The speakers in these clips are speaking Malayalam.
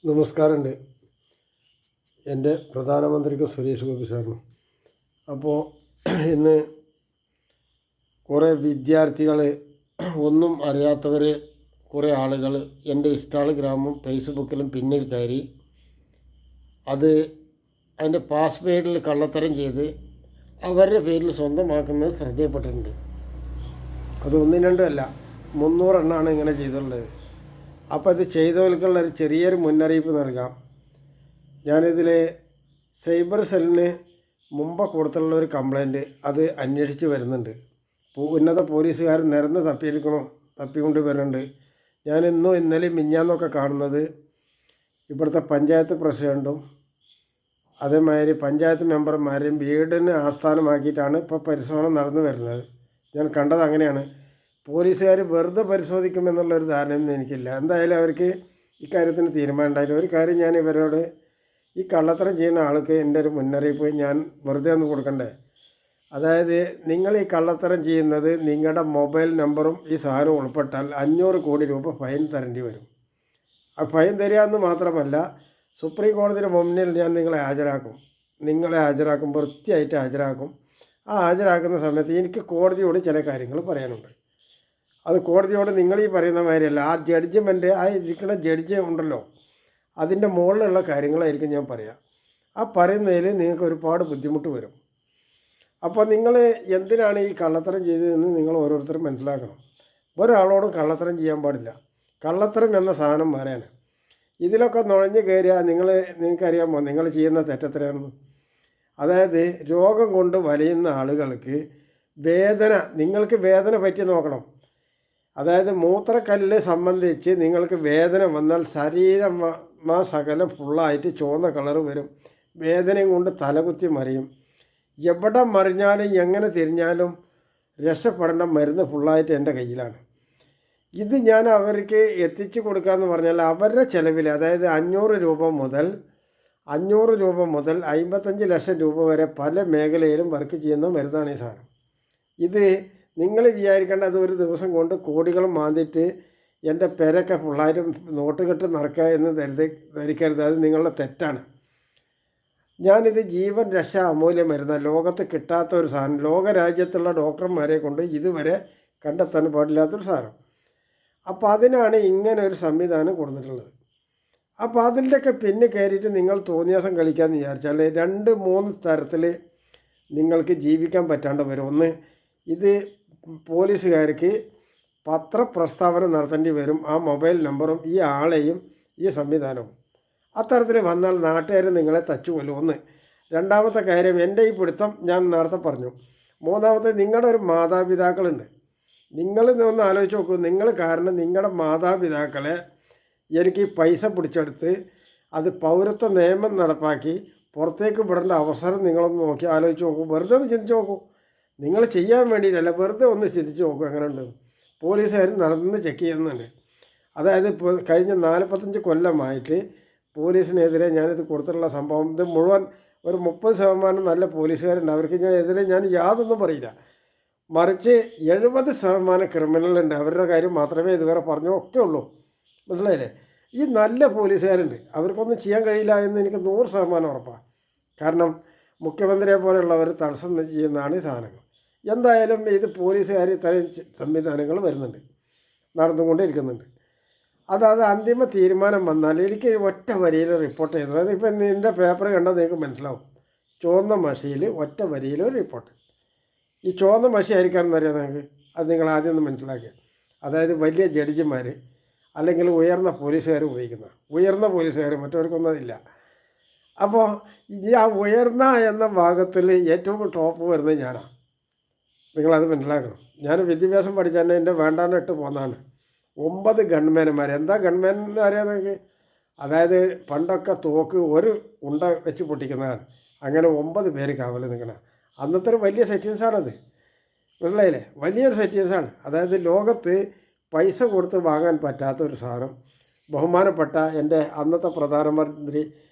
നമസ്കാരമുണ്ട്. എൻ്റെ പ്രധാനമന്ത്രിക്കും സുരേഷ് ഗോപി സാറിനും. അപ്പോൾ ഇന്ന് കുറേ വിദ്യാർത്ഥികൾ, ഒന്നും അറിയാത്തവർ, കുറേ ആളുകൾ എൻ്റെ ഇൻസ്റ്റാഗ്രാമും ഫേസ്ബുക്കിലും പിന്നിൽ കയറി അതിൻ്റെ പാസ്വേഡിൽ കള്ളത്തരം ചെയ്ത് അവരുടെ പേരിൽ സ്വന്തമാക്കുന്നത് ശ്രദ്ധയപ്പെട്ടിട്ടുണ്ട്. അത് ഒന്നും രണ്ടും അല്ല, 300 എണ്ണമാണ് ഇങ്ങനെ ചെയ്തിട്ടുള്ളത്. അപ്പോൾ ഇത് ചെയ്തവർക്കുള്ളൊരു ചെറിയൊരു മുന്നറിയിപ്പ് നൽകാം. ഞാനിതിൽ സൈബർ സെല്ലിന് മുമ്പ് കൊടുത്തുള്ള ഒരു കംപ്ലൈൻറ്റ് അത് അന്വേഷിച്ച് വരുന്നുണ്ട്. ഉന്നത പോലീസുകാർ നിരന്ന് തപ്പിക്കൊണ്ട് വരുന്നുണ്ട്. ഞാൻ ഇന്നും ഇന്നലെയും മിഞ്ഞാന്നൊക്കെ കാണുന്നത് ഇവിടുത്തെ പഞ്ചായത്ത് പ്രസിഡൻറ്റും അതേമാതിരി പഞ്ചായത്ത് മെമ്പർമാരെയും വീടിന് ആസ്ഥാനമാക്കിയിട്ടാണ് ഇപ്പോൾ പരിശോധന നടന്നു വരുന്നത്. ഞാൻ കണ്ടത് അങ്ങനെയാണ്. പോലീസുകാർ വെറുതെ പരിശോധിക്കുമെന്നുള്ളൊരു ധാരണയൊന്നും എനിക്കില്ല. എന്തായാലും അവർക്ക് ഇക്കാര്യത്തിന് തീരുമാനം ഉണ്ടായില്ല. ഒരു കാര്യം ഞാൻ ഇവരോട്, ഈ കള്ളത്തരം ചെയ്യുന്ന ആൾക്ക് എൻ്റെ ഒരു മുന്നറിയിപ്പ് ഞാൻ വെറുതെ ഒന്ന് കൊടുക്കണ്ടേ. അതായത് നിങ്ങൾ ഈ കള്ളത്തരം ചെയ്യുന്നത് നിങ്ങളുടെ മൊബൈൽ നമ്പറും ഈ സാധനം ഉൾപ്പെട്ടാൽ 500 കോടി രൂപ ഫൈൻ തരേണ്ടി വരും. ആ ഫൈൻ തരികയെന്ന് മാത്രമല്ല, സുപ്രീം കോടതിയുടെ മുന്നിൽ ഞാൻ നിങ്ങളെ ഹാജരാക്കും, വൃത്തിയായിട്ട് ഹാജരാക്കും. ആ ഹാജരാക്കുന്ന സമയത്ത് എനിക്ക് കോടതിയോട് ചില കാര്യങ്ങൾ പറയാനുണ്ട്. അത് കോടതിയോട് നിങ്ങൾ ഈ പറയുന്ന മാതിരിയല്ല, ആ ജഡ്ജ്മെൻറ്റ്, ആ ഇരിക്കുന്ന ജഡ്ജ് ഉണ്ടല്ലോ, അതിൻ്റെ മുകളിലുള്ള കാര്യങ്ങളായിരിക്കും ഞാൻ പറയാം. ആ പറയുന്നതിൽ നിങ്ങൾക്ക് ഒരുപാട് ബുദ്ധിമുട്ട് വരും. അപ്പോൾ നിങ്ങൾ എന്തിനാണ് ഈ കള്ളത്തരം ചെയ്തതെന്ന് നിങ്ങൾ ഓരോരുത്തരും മനസ്സിലാക്കണം. ഒരാളോടും കള്ളത്തരം ചെയ്യാൻ പാടില്ല. കള്ളത്തരം എന്ന സാധനം വരെയാണ്. ഇതിലൊക്കെ നുഴഞ്ഞു കയറിയാൽ നിങ്ങൾക്കറിയാമോ നിങ്ങൾ ചെയ്യുന്ന തെറ്റെത്രയാണെന്ന്? അതായത് രോഗം കൊണ്ട് വലയുന്ന ആളുകൾക്ക് നിങ്ങൾക്ക് വേദന പറ്റി നോക്കണം. അതായത് മൂത്രക്കല്ല് സംബന്ധിച്ച് നിങ്ങൾക്ക് വേദന വന്നാൽ ശരീരം സകലം ഫുള്ളായിട്ട് ചുവന്ന കളറ് വരും. വേദനയും കൊണ്ട് തലകുത്തി മറിയും. എവിടെ മറിഞ്ഞാലും എങ്ങനെ തിരിഞ്ഞാലും രക്ഷപ്പെടേണ്ട മരുന്ന് ഫുള്ളായിട്ട് എൻ്റെ കയ്യിലാണ്. ഇത് ഞാൻ അവർക്ക് എത്തിച്ചു കൊടുക്കാമെന്ന് പറഞ്ഞാൽ അവരുടെ ചിലവിൽ, അതായത് 500 രൂപ മുതൽ 55 ലക്ഷം രൂപ വരെ പല മേഖലയിലും വർക്ക് ചെയ്യുന്ന മരുന്നാണ് ഈ സാധനം. ഇത് നിങ്ങൾ വിചാരിക്കേണ്ട അത് ഒരു ദിവസം കൊണ്ട് കോടികളും മാന്തിയിട്ട് എൻ്റെ പേരൊക്കെ ഫുള്ളായിട്ടും നോട്ട് കെട്ട് നടക്കുക എന്ന് ധരിക്കരുത്. അത് നിങ്ങളുടെ തെറ്റാണ്. ഞാനിത് ജീവൻ രക്ഷ അമൂല്യ മരുന്ന്, ലോകത്ത് കിട്ടാത്ത ഒരു സാധനം, ലോകരാജ്യത്തുള്ള ഡോക്ടർമാരെ കൊണ്ട് ഇതുവരെ കണ്ടെത്താൻ പാടില്ലാത്തൊരു സാധനം. അപ്പോൾ അതിനാണ് ഇങ്ങനെ ഒരു സംവിധാനം കൊടുത്തിട്ടുള്ളത്. അപ്പോൾ അതിൻ്റെയൊക്കെ പിന്നെ കയറിയിട്ട് നിങ്ങൾ തോന്നിയാസം കളിക്കാമെന്ന് വിചാരിച്ചാൽ 2-3 തരത്തിൽ നിങ്ങൾക്ക് ജീവിക്കാൻ പറ്റാണ്ട് വരും. ഒന്ന്, ഇത് പോലീസുകാർക്ക് പത്രപ്രസ്താവന നടത്തേണ്ടി വരും. ആ മൊബൈൽ നമ്പറും ഈ ആളെയും ഈ സംവിധാനവും അത്തരത്തിൽ വന്നാൽ നാട്ടുകാർ നിങ്ങളെ തച്ചുകൊല്ലും. ഒന്ന്. രണ്ടാമത്തെ കാര്യം, എൻ്റെ ഈ പിടുത്തം ഞാൻ നേരത്തെ പറഞ്ഞു. മൂന്നാമത്തെ, നിങ്ങളുടെ ഒരു മാതാപിതാക്കളുണ്ട്. നിങ്ങൾ ഒന്ന് ആലോചിച്ച് നോക്കൂ. നിങ്ങൾ കാരണം നിങ്ങളുടെ മാതാപിതാക്കളെ എനിക്ക് ഈ പൈസ പിടിച്ചെടുത്ത് അത് പൗരത്വ നിയമം നടപ്പാക്കി പുറത്തേക്ക് വിടേണ്ട അവസരം നിങ്ങളൊന്ന് നോക്കി ആലോചിച്ച് നോക്കൂ. വെറുതെ ഒന്ന് ചിന്തിച്ച് നോക്കൂ. നിങ്ങൾ ചെയ്യാൻ വേണ്ടിയിട്ടല്ല, വെറുതെ ഒന്ന് ചിന്തിച്ച് നോക്കൂ എങ്ങനെ ഉണ്ട്. പോലീസുകാർ നടന്ന് ചെക്ക് ചെയ്യുന്നുണ്ട്. അതായത് ഇപ്പോൾ കഴിഞ്ഞ 45 കൊല്ലമായിട്ട് പോലീസിനെതിരെ ഞാനിത് കൊടുത്തിട്ടുള്ള സംഭവം, ഇത് മുഴുവൻ ഒരു 30% നല്ല പോലീസുകാരുണ്ട്. അവർക്ക് എതിരെ ഞാൻ യാതൊന്നും പറയില്ല. മറിച്ച് 70% ക്രിമിനലുണ്ട്. അവരുടെ കാര്യം മാത്രമേ ഇതുവരെ പറഞ്ഞോ ഒക്കെ ഉള്ളൂ. മനസ്സിലായില്ലേ? ഈ നല്ല പോലീസുകാരുണ്ട്, അവർക്കൊന്നും ചെയ്യാൻ കഴിയില്ല എന്ന് എനിക്ക് 100% ഉറപ്പാണ്. കാരണം മുഖ്യമന്ത്രിയെ പോലെയുള്ളവർ തടസ്സം ചെയ്യുന്നതാണ് ഈ സാധനങ്ങൾ. എന്തായാലും ഇത് പോലീസുകാർ ഇത്തരം സംവിധാനങ്ങൾ നടന്നുകൊണ്ടിരിക്കുന്നുണ്ട്. അതായത് അന്തിമ തീരുമാനം വന്നാൽ എനിക്ക് ഒറ്റ വരിയിൽ റിപ്പോർട്ട് ചെയ്തു. അതായത് ഇപ്പം നിൻ്റെ പേപ്പർ കണ്ടാൽ നിങ്ങൾക്ക് മനസ്സിലാവും. ചുവന്ന മഷിയിൽ ഒറ്റ വരിയിൽ ഒരു റിപ്പോർട്ട്. ഈ ചുവന്ന മഷി ആയിരിക്കാമെന്ന് അറിയാം നിങ്ങൾക്ക്. അത് നിങ്ങൾ ആദ്യം ഒന്ന് മനസ്സിലാക്കുക. അതായത് വലിയ ജഡ്ജിമാർ അല്ലെങ്കിൽ ഉയർന്ന പോലീസുകാർ ഉപയോഗിക്കുന്ന, ഉയർന്ന പോലീസുകാർ, മറ്റവർക്കൊന്നും അതില്ല. അപ്പോൾ ഈ ആ ഉയർന്ന എന്ന ഭാഗത്തിൽ ഏറ്റവും ടോപ്പ് വരുന്നത് ഞാനാണ്. നിങ്ങളത് മനസ്സിലാക്കണം. ഞാൻ വിദ്യാഭ്യാസം പഠിച്ചാൽ തന്നെ എൻ്റെ വേണ്ടാണ്ട് ഇട്ട് പോന്നതാണ്. 9 ഗൺമാൻമാർ. എന്താ ഗൺമാൻ എന്ന് അറിയാം നിങ്ങൾക്ക്? അതായത് പണ്ടൊക്കെ തോക്ക് ഒരു ഉണ്ട വെച്ച് പൊട്ടിക്കുന്നതാണ്. അങ്ങനെ 9 പേര് കാവൽ നിൽക്കണം. അന്നത്തെ ഒരു വലിയ സെറ്റിങ്സാണത്. മനസ്സിലായില്ലേ? വലിയൊരു സെറ്റിങ്സാണ്. അതായത് ലോകത്ത് പൈസ കൊടുത്ത് വാങ്ങാൻ പറ്റാത്ത ഒരു സാധനം ബഹുമാനപ്പെട്ട എൻ്റെ അന്നത്തെ പ്രധാനമന്ത്രി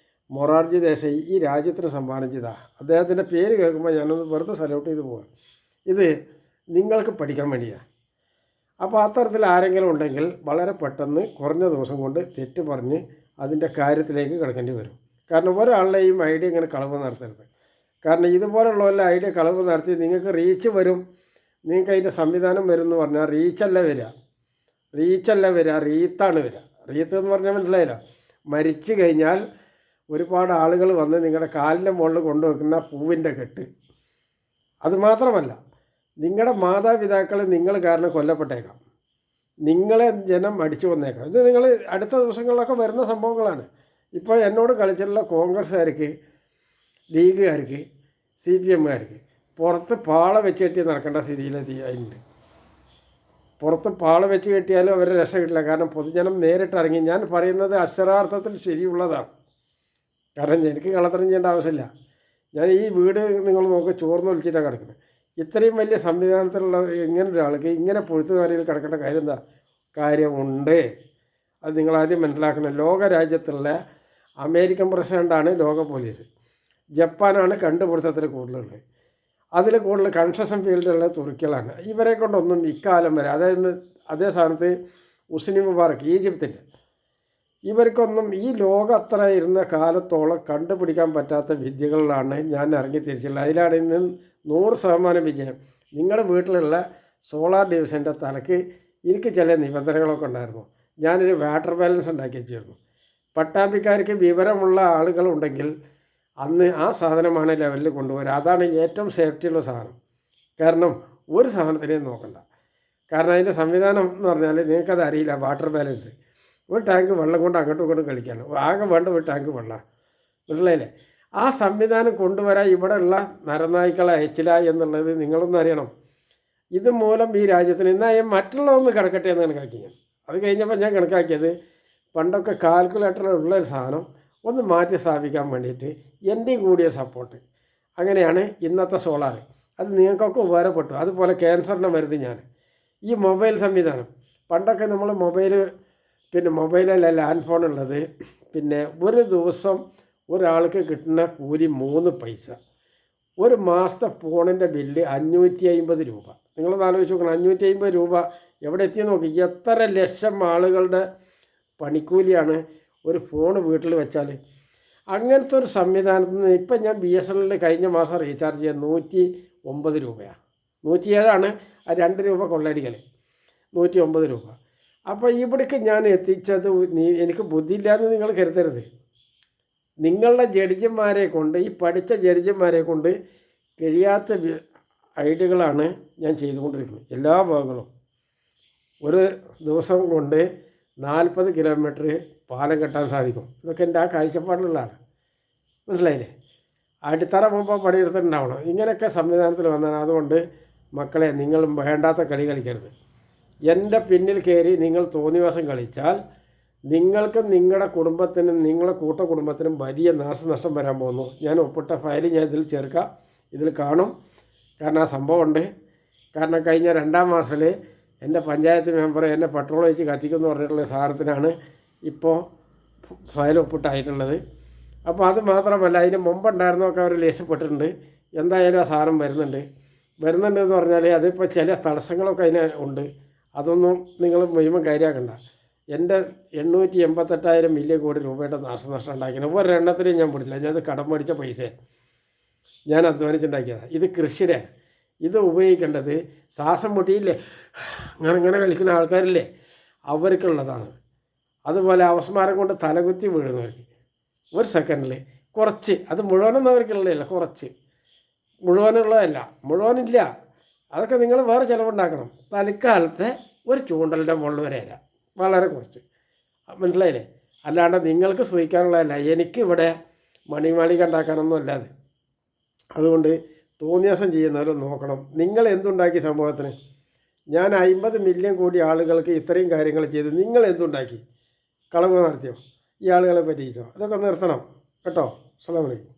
മൊറാർജി ദേശായി ഈ രാജ്യത്തിന് സംഭാവന ചെയ്തതാണ്. അദ്ദേഹത്തിൻ്റെ പേര് കേൾക്കുമ്പോൾ ഞാനൊന്ന് വെറുതെ സല്യൂട്ട് ചെയ്ത് പോകാം. ഇത് നിങ്ങൾക്ക് പഠിക്കാൻ വേണ്ടിയാണ്. അപ്പോൾ അത്തരത്തിൽ ആരെങ്കിലും ഉണ്ടെങ്കിൽ വളരെ പെട്ടെന്ന് കുറഞ്ഞ ദിവസം കൊണ്ട് തെറ്റ് പറഞ്ഞ് അതിൻ്റെ കാര്യത്തിലേക്ക് കിടക്കേണ്ടി വരും. കാരണം ഒരാളുടെയും ഐഡിയ ഇങ്ങനെ കളവ് നടത്തരുത്. കാരണം ഇതുപോലുള്ള വല്ല ഐഡിയ കളവ് നടത്തി നിങ്ങൾക്ക് റീച്ച് വരും, നിങ്ങൾക്ക് അതിൻ്റെ സംവിധാനം വരും എന്ന് പറഞ്ഞാൽ റീച്ചല്ല വരിക, റീത്താണ് വരിക. റീത്ത് എന്ന് പറഞ്ഞാൽ മനസ്സിലായില്ല, മരിച്ചു കഴിഞ്ഞാൽ ഒരുപാട് ആളുകൾ വന്ന് നിങ്ങളുടെ കാലിൻ്റെ മുകളിൽ കൊണ്ടുവെക്കുന്ന പൂവിൻ്റെ കെട്ട്. അതുമാത്രമല്ല, നിങ്ങളുടെ മാതാപിതാക്കൾ നിങ്ങൾ കാരണം കൊല്ലപ്പെട്ടേക്കാം, നിങ്ങളെ ജനം അടിച്ചു വന്നേക്കാം. ഇത് നിങ്ങൾ അടുത്ത ദിവസങ്ങളിലൊക്കെ വരുന്ന സംഭവങ്ങളാണ്. ഇപ്പോൾ എന്നോട് കളിച്ചിട്ടുള്ള കോൺഗ്രസ്സുകാർക്ക്, ലീഗുകാർക്ക്, CPMകാർക്ക് പുറത്ത് പാള വെച്ച് കെട്ടി നടക്കേണ്ട സ്ഥിതിയിലെത്തിയിട്ടുണ്ട്. പുറത്ത് പാള വെച്ച് കെട്ടിയാലും അവരെ രക്ഷ കിട്ടില്ല. കാരണം പൊതുജനം നേരിട്ടിറങ്ങി. ഞാൻ പറയുന്നത് അക്ഷരാർത്ഥത്തിൽ ശരിയുള്ളതാണ്. കാരണം എനിക്ക് കള്ളത്തരം ചെയ്യേണ്ട ആവശ്യമില്ല. ഞാൻ ഈ വീട് നിങ്ങൾ നോക്കി ചോർന്നൊലിച്ചിട്ടാണ് കിടക്കുന്നത്. ഇത്രയും വലിയ സംവിധാനത്തിലുള്ള ഇങ്ങനെ ഒരാൾക്ക് ഇങ്ങനെ പൊഴുത്തുകാരിയിൽ കിടക്കേണ്ട കാര്യം എന്താ? കാര്യമുണ്ട്. അത് നിങ്ങളാദ്യം മനസ്സിലാക്കണം. ലോകരാജ്യത്തുള്ള അമേരിക്കൻ പ്രസിഡൻ്റാണ് ലോക പോലീസ്. ജപ്പാനാണ് കണ്ടുപിടുത്തത്തിൽ കൂടുതലുള്ളത്. അതിൽ കൂടുതൽ കൺസ്ട്രക്ഷൻ ഫീൽഡിലുള്ള തുർക്കികളാണ്. ഇവരെ കൊണ്ടൊന്നും ഇക്കാലം വരെ, അതായത് അതേ സ്ഥാനത്ത് ഹുസ്നി മുബാറക്ക് ഈജിപ്തിൻ്റെ, ഇവർക്കൊന്നും ഈ ലോകം അത്ര ഇരുന്ന കാലത്തോളം കണ്ടുപിടിക്കാൻ പറ്റാത്ത വിദ്യകളിലാണ് ഞാൻ ഇറങ്ങി തിരിച്ചുള്ളത്. അതിലാണ് ഇന്ന് 100% വിജയം. നിങ്ങളുടെ വീട്ടിലുള്ള സോളാർ ഡിവിഷൻ്റെ തലക്ക് എനിക്ക് ചില നിബന്ധനകളൊക്കെ ഉണ്ടായിരുന്നു. ഞാനൊരു വാട്ടർ ബാലൻസ് ഉണ്ടാക്കി വെച്ചിരുന്നു. പട്ടാമ്പിക്കാർക്ക് വിവരമുള്ള ആളുകളുണ്ടെങ്കിൽ അന്ന് ആ സാധനമാണ് ലെവലിൽ കൊണ്ടുപോകുക. അതാണ് ഏറ്റവും സേഫ്റ്റിയുള്ള സാധനം. കാരണം ഒരു സാധനത്തിനെയും നോക്കണ്ട. കാരണം അതിൻ്റെ സംവിധാനം എന്ന് പറഞ്ഞാൽ നിങ്ങൾക്കത് അറിയില്ല. വാട്ടർ ബാലൻസ്, ഒരു ടാങ്ക് വെള്ളം കൊണ്ട് അങ്ങോട്ടും ഇങ്ങോട്ടും കളിക്കാണ്. ആകെ വേണ്ട ഒരു ടാങ്ക് വെള്ളം, മനസ്സിലായില്ലേ? ആ സംവിധാനം കൊണ്ടുവരാൻ ഇവിടെ ഉള്ള നരനായ്ക്കളെ അയച്ചില്ല എന്നുള്ളത് നിങ്ങളൊന്നും അറിയണം. ഇതുമൂലം ഈ രാജ്യത്തിന് ഇന്നായി മറ്റുള്ളതൊന്ന് കിടക്കട്ടെ എന്ന് കണക്കാക്കി ഞാൻ. അത് കഴിഞ്ഞപ്പോൾ ഞാൻ കണക്കാക്കിയത്, പണ്ടൊക്കെ കാൽക്കുലേറ്ററിലുള്ളൊരു സാധനം ഒന്ന് മാറ്റി സ്ഥാപിക്കാൻ വേണ്ടിയിട്ട് എൻ്റെയും കൂടിയ സപ്പോർട്ട്. അങ്ങനെയാണ് ഇന്നത്തെ സോളാർ. അത് നിങ്ങൾക്കൊക്കെ ഉപകാരപ്പെട്ടു. അതുപോലെ ക്യാൻസറിൻ്റെ മരുന്ന് ഞാൻ ഈ മൊബൈൽ സംവിധാനം, പണ്ടൊക്കെ നമ്മൾ മൊബൈലല്ല ലാൻഡ് ഫോൺ ഉള്ളത്. പിന്നെ ഒരു ദിവസം ഒരാൾക്ക് കിട്ടുന്ന കൂലി 3 പൈസ. ഒരു മാസത്തെ ഫോണിൻ്റെ ബില്ല് 550 രൂപ. നിങ്ങളൊന്ന് ആലോചിച്ച് നോക്കണം. 550 രൂപ എവിടെ എത്തി നോക്കി. എത്ര ലക്ഷം ആളുകളുടെ പണിക്കൂലിയാണ് ഒരു ഫോൺ വീട്ടിൽ വെച്ചാൽ. അങ്ങനത്തെ ഒരു സംവിധാനത്തിൽ നിന്ന് ഇപ്പം ഞാൻ BSNL കഴിഞ്ഞ മാസം റീചാർജ് ചെയ്യാൻ 109 രൂപയാണ്. 107 ആ 2 രൂപ കൊള്ളടിക്കൽ, 109 രൂപ. അപ്പോൾ ഇവിടേക്ക് ഞാൻ എത്തിച്ചത് എനിക്ക് ബുദ്ധിയില്ലാന്ന് നിങ്ങൾ കരുതരുത്. നിങ്ങളുടെ ജഡ്ജിമാരെ കൊണ്ട്, ഈ പഠിച്ച ജഡ്ജിമാരെ കൊണ്ട് കഴിയാത്ത ഐഡിയകളാണ് ഞാൻ ചെയ്തുകൊണ്ടിരിക്കുന്നത്. എല്ലാ ഭാഗങ്ങളും ഒരു ദിവസം കൊണ്ട് 40 കിലോമീറ്റർ പാലം കെട്ടാൻ സാധിക്കും. ഇതൊക്കെ എൻ്റെ ആ കാഴ്ചപ്പാടിലുള്ളതാണ്. മനസ്സിലായില്ലേ? അടിത്തറ മുമ്പ് പണിയെടുത്തിട്ടുണ്ടാവണം. ഇങ്ങനെയൊക്കെ സംവിധാനത്തിൽ വന്നതാണ്. അതുകൊണ്ട് മക്കളെ, നിങ്ങൾ വേണ്ടാത്ത കളി കളിക്കരുത്. എൻ്റെ പിന്നിൽ കയറി നിങ്ങൾ തോന്നിവാസം കളിച്ചാൽ നിങ്ങൾക്കും നിങ്ങളുടെ കുടുംബത്തിനും നിങ്ങളുടെ കൂട്ടകുടുംബത്തിനും വലിയ നാശനഷ്ടം വരാൻ പോകുന്നു. ഞാൻ ഒപ്പിട്ട ഫയൽ ഞാൻ ഇതിൽ ചേർക്കാം, ഇതിൽ കാണും. കാരണം ആ സംഭവമുണ്ട്. കാരണം കഴിഞ്ഞ 2-ാം മാസത്തിൽ എൻ്റെ പഞ്ചായത്ത് മെമ്പർ എന്നെ പെട്രോൾ ഒഴിച്ച് കത്തിക്കുമെന്ന് പറഞ്ഞിട്ടുള്ള സാധനത്തിനാണ് ഇപ്പോൾ ഫയൽ ഒപ്പിട്ടായിട്ടുള്ളത്. അപ്പോൾ അത് മാത്രമല്ല, അതിന് മുമ്പുണ്ടായിരുന്നൊക്കെ അവർ ലേശപ്പെട്ടിട്ടുണ്ട്. എന്തായാലും ആ സാധനം വരുന്നുണ്ടെന്ന് പറഞ്ഞാൽ അതിപ്പോൾ ചില തടസ്സങ്ങളൊക്കെ അതിന് ഉണ്ട്. അതൊന്നും നിങ്ങൾ മുഴുവൻ കാര്യമാക്കണ്ട. എൻ്റെ 888,000 മില്യൺ കോടി രൂപയുടെ നാശനഷ്ടം ഉണ്ടാക്കിയത് ഒരെണ്ണത്തിനും ഞാൻ പിടിച്ചില്ല. ഞാനത് കടം മേടിച്ച പൈസ ഞാൻ അധ്വാനിച്ചുണ്ടാക്കിയതാണ്. ഇത് കൃഷിയുടെ, ഇത് ഉപയോഗിക്കേണ്ടത് ശ്വാസം മുട്ടിയില്ലേ അങ്ങനെ കളിക്കുന്ന ആൾക്കാരില്ലേ, അവർക്കുള്ളതാണ്. അതുപോലെ അവസ്മാരം കൊണ്ട് തലകുത്തി വീഴുന്നവർക്ക് ഒരു സെക്കൻഡിൽ കുറച്ച്, അത് മുഴുവനൊന്നും അവർക്കുള്ളതല്ല, കുറച്ച്, മുഴുവനുള്ളതല്ല, മുഴുവനില്ല. അതൊക്കെ നിങ്ങൾ വേറെ ചിലവുണ്ടാക്കണം. തൽക്കാലത്തെ ഒരു ചൂണ്ടലിൻ്റെ മുകളിൽ വരെയല്ല, വളരെ കുറച്ച്. മനസ്സിലായില്ലേ? അല്ലാണ്ട് നിങ്ങൾക്ക് സൂഹിക്കാനുള്ളതല്ല. എനിക്കിവിടെ മണിമാളിക ഉണ്ടാക്കാനൊന്നും അല്ലാതെ. അതുകൊണ്ട് തോന്നിയാസം ചെയ്യുന്നവരും നോക്കണം. നിങ്ങൾ എന്തുണ്ടാക്കി സമൂഹത്തിന്? ഞാൻ 50 മില്യൺ കോടി ആളുകൾക്ക് ഇത്രയും കാര്യങ്ങൾ ചെയ്ത് നിങ്ങൾ എന്തുണ്ടാക്കി? കളവ് നടത്തിയോ? ഈ ആളുകളെ പറ്റിയിച്ചോ? അതൊക്കെ നിർത്തണം കേട്ടോ. അസ്സലാമു അലൈക്കും.